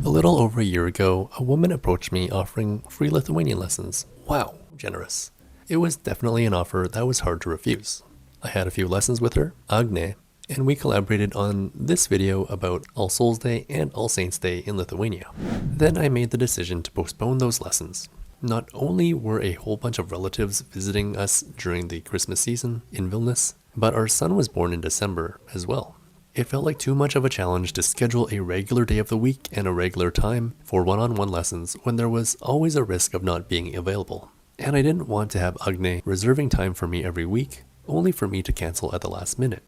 A little over a year ago, a woman approached me offering free Lithuanian lessons. Wow, generous. It was definitely an offer that was hard to refuse. I had a few lessons with her, Agnė, and we collaborated on this video about All Souls Day and All Saints Day in Lithuania. Then I made the decision to postpone those lessons. Not only were a whole bunch of relatives visiting us during the Christmas season in Vilnius, but our son was born in December as well. It felt like too much of a challenge to schedule a regular day of the week and a regular time for one-on-one lessons when there was always a risk of not being available. And I didn't want to have Agnė reserving time for me every week, only for me to cancel at the last minute.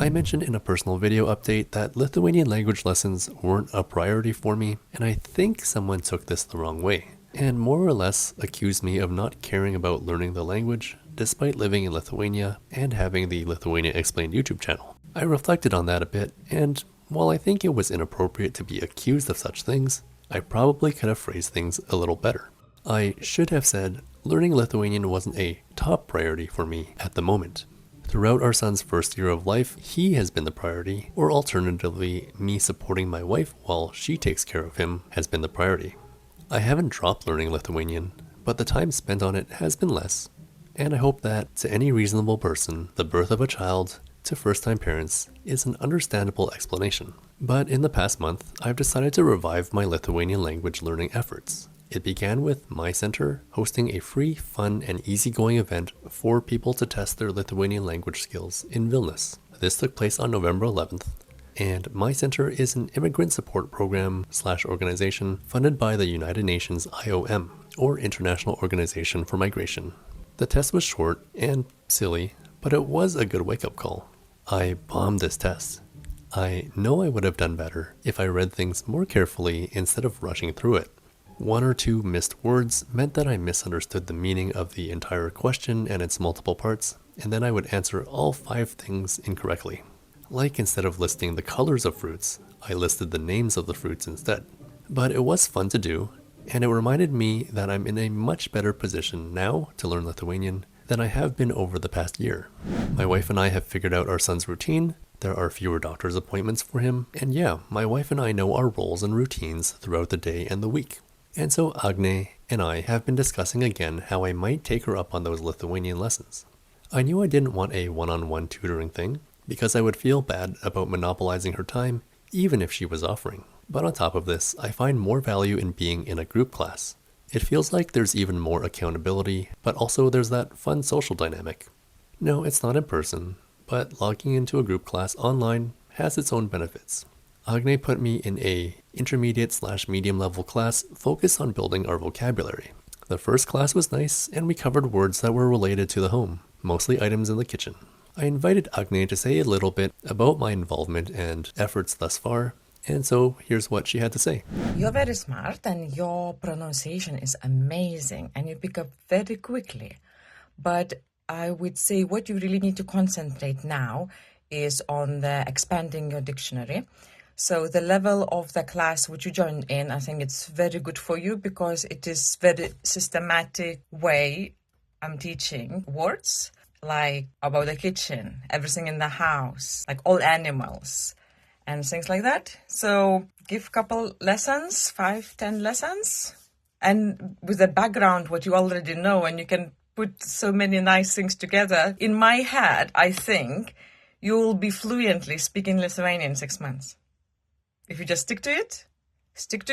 I mentioned in a personal video update that Lithuanian language lessons weren't a priority for me, and I think someone took this the wrong way, and more or less accused me of not caring about learning the language, despite living in Lithuania and having the Lithuania Explained YouTube channel. I reflected on that a bit, and while I think it was inappropriate to be accused of such things, I probably could have phrased things a little better. I should have said, learning Lithuanian wasn't a top priority for me at the moment. Throughout our son's first year of life, he has been the priority, or alternatively, me supporting my wife while she takes care of him has been the priority. I haven't dropped learning Lithuanian, but the time spent on it has been less, and I hope that, to any reasonable person, the birth of a child to first-time parents is an understandable explanation. But in the past month, I've decided to revive my Lithuanian language learning efforts. It began with my center hosting a free, fun, and easygoing event for people to test their Lithuanian language skills in Vilnius. This took place on November 11th, and my center is an immigrant support program/organization funded by the United Nations IOM, or International Organization for Migration. The test was short and silly, but it was a good wake-up call. I bombed this test. I know I would have done better if I read things more carefully instead of rushing through it. One or two missed words meant that I misunderstood the meaning of the entire question and its multiple parts, and then I would answer all 5 things incorrectly. Like instead of listing the colors of fruits, I listed the names of the fruits instead. But it was fun to do, and it reminded me that I'm in a much better position now to learn Lithuanian than I have been over the past year. My wife and I have figured out our son's routine. There are fewer doctor's appointments for him, and yeah, my wife and I know our roles and routines throughout the day and the week. And so Agnė and I have been discussing again how I might take her up on those Lithuanian lessons. I knew I didn't want a one-on-one tutoring thing, because I would feel bad about monopolizing her time, even if she was offering. But on top of this, I find more value in being in a group class. It feels like there's even more accountability, but also there's that fun social dynamic. No, it's not in person, but logging into a group class online has its own benefits. Agnė put me in a intermediate/medium level class focused on building our vocabulary. The first class was nice, and we covered words that were related to the home, mostly items in the kitchen. I invited Agnė to say a little bit about my involvement and efforts thus far, and so here's what she had to say. You're very smart and your pronunciation is amazing and you pick up very quickly. But I would say what you really need to concentrate now is on the expanding your dictionary. So the level of the class which you joined in, I think it's very good for you because it is very systematic way I'm teaching words like about the kitchen, everything in the house, like all animals and things like that. So give couple lessons, 5-10 lessons, and with the background what you already know, and you can put so many nice things together. In my head, I think you will be fluently speaking Lithuanian in 6 months. If you just stick to it,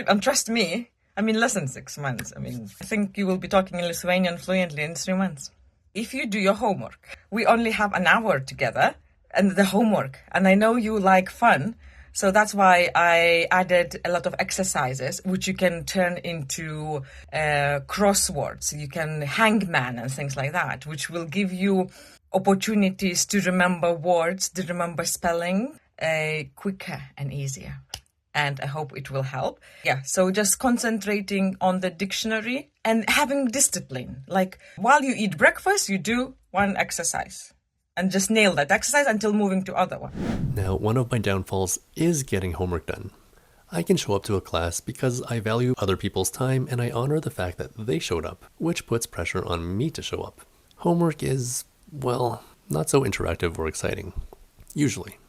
and trust me, less than 6 months. I think you will be talking in Lithuanian fluently in 3 months. If you do your homework, we only have an hour together, and the homework, and I know you like fun, so that's why I added a lot of exercises, which you can turn into crosswords. You can hangman and things like that, which will give you opportunities to remember words, to remember spelling, quicker and easier. And I hope it will help. Yeah, so just concentrating on the dictionary and having discipline. Like while you eat breakfast, you do one exercise and just nail that exercise until moving to other one. Now, one of my downfalls is getting homework done. I can show up to a class because I value other people's time and I honor the fact that they showed up, which puts pressure on me to show up. Homework is, well, not so interactive or exciting, usually.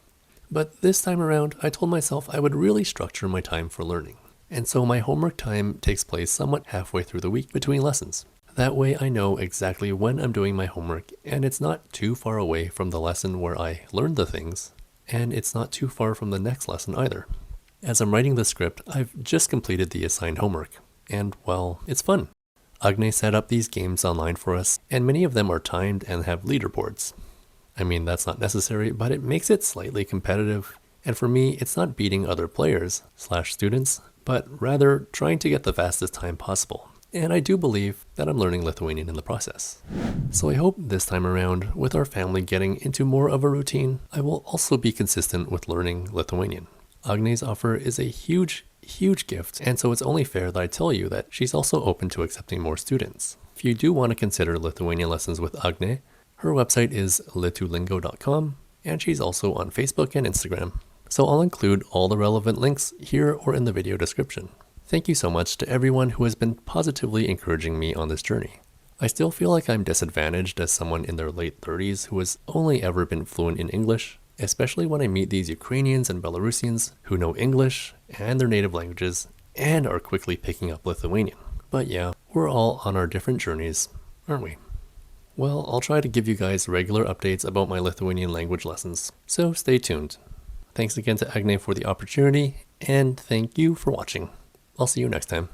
But this time around, I told myself I would really structure my time for learning. and so my homework time takes place somewhat halfway through the week between lessons. That way I know exactly when I'm doing my homework, and it's not too far away from the lesson where I learned the things, and it's not too far from the next lesson either. As I'm writing the script, I've just completed the assigned homework, and well, it's fun. Agnė set up these games online for us, and many of them are timed and have leaderboards. I mean, that's not necessary, but it makes it slightly competitive, and for me, it's not beating other players/students, but rather trying to get the fastest time possible. And I do believe that I'm learning Lithuanian in the process. So I hope this time around, with our family getting into more of a routine, I will also be consistent with learning Lithuanian. Agnė's offer is a huge gift, and so it's only fair that I tell you that she's also open to accepting more students. If you do want to consider Lithuanian lessons with Agnė, her website is litulingo.com, and she's also on Facebook and Instagram. So I'll include all the relevant links here or in the video description. Thank you so much to everyone who has been positively encouraging me on this journey. I still feel like I'm disadvantaged as someone in their late 30s who has only ever been fluent in English, especially when I meet these Ukrainians and Belarusians who know English and their native languages and are quickly picking up Lithuanian. But yeah, we're all on our different journeys, aren't we? Well, I'll try to give you guys regular updates about my Lithuanian language lessons, so stay tuned. Thanks again to Agnė for the opportunity, and thank you for watching. I'll see you next time.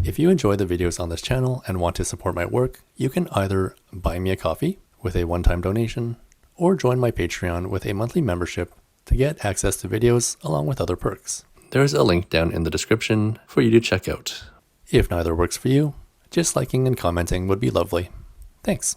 If you enjoy the videos on this channel and want to support my work, you can either buy me a coffee with a one-time donation, or join my Patreon with a monthly membership to get access to videos along with other perks. There's a link down in the description for you to check out. If neither works for you, just liking and commenting would be lovely. Thanks.